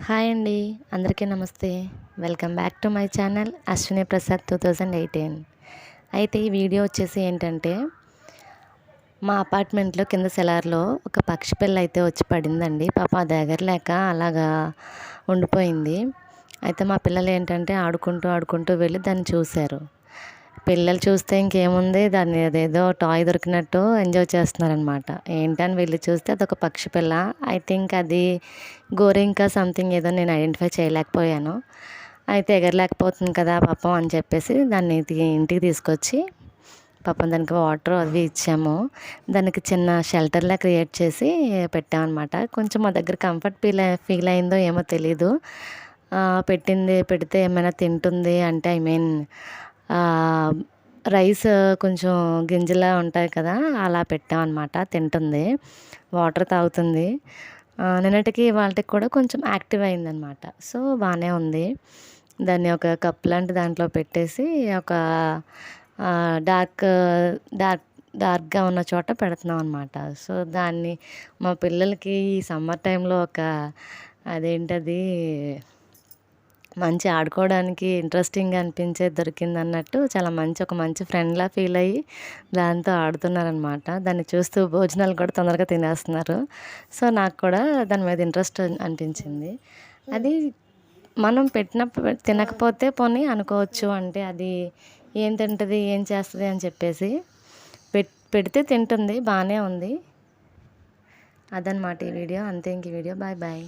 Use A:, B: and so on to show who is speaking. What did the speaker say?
A: Hi అండి. అందరికీ నమస్తే. Welcome back to my channel Ashwini Prasad 2018. అయితే ఈ వీడియో వచ్చేసి ఏంటంటే, మా అపార్ట్మెంట్లో కింద సెలార్లో ఒక పక్షి పిల్ల అయితే వచ్చి పడిందండి. పాపం అది ఎగరలేక అలాగా ఉండిపోయింది. అయితే మా పిల్లలు ఏంటంటే ఆడుకుంటూ వెళ్ళి దాన్ని చూశారు. పిల్లలు చూస్తే ఇంకేముంది, దాన్ని అదేదో టాయ్ దొరికినట్టు ఎంజాయ్ చేస్తున్నారనమాట. ఏంటని వెళ్ళి చూస్తే అదొక పక్షి పిల్ల. ఐ థింక్ అది గోరింక సంథింగ్ ఏదో నేను ఐడెంటిఫై చేయలేకపోయాను. అయితే ఎగరలేకపోతుంది కదా పాపం అని చెప్పేసి దాన్ని ఇంటికి తీసుకొచ్చి పాపం దానికి వాటర్ అవి ఇచ్చాము. దానికి చిన్న షెల్టర్లా క్రియేట్ చేసి పెట్టామన్నమాట. కొంచెం మా దగ్గర కంఫర్ట్ ఫీల్ అయిందో ఏమో తెలీదు. పెడితే ఏమైనా తింటుంది అంటే రైస్ కొంచెం గింజలా ఉంటాయి కదా, అలా పెట్టామన్నమాట. తింటుంది, వాటర్ తాగుతుంది. నిన్నటికి ఇవాళకి కూడా కొంచెం యాక్టివ్ అయిందనమాట. సో బాగానే ఉంది. దాన్ని ఒక కప్ లాంటి దాంట్లో పెట్టేసి ఒక డార్క్ డార్క్ డార్క్గా ఉన్న చోట పెడుతున్నాం అనమాట. సో దాన్ని మా పిల్లలకి ఈ సమ్మర్ టైంలో అదేంటది మంచి ఆడుకోవడానికి ఇంట్రెస్టింగ్గా అనిపించేది దొరికిందన్నట్టు చాలా ఒక మంచి ఫ్రెండ్లా ఫీల్ అయ్యి దాంతో ఆడుతున్నారనమాట. దాన్ని చూస్తూ భోజనాలు కూడా తొందరగా తినేస్తున్నారు. సో నాకు కూడా దాని మీద ఇంట్రెస్ట్ అనిపించింది. అది మనం తినకపోతే పోనీ అనుకోవచ్చు, అంటే అది ఏం తింటుంది ఏం చేస్తుంది అని చెప్పేసి. పెడితే తింటుంది, బాగానే ఉంది. అదనమాట ఈ వీడియో. అంతే, ఇంక ఈ వీడియో. Bye bye.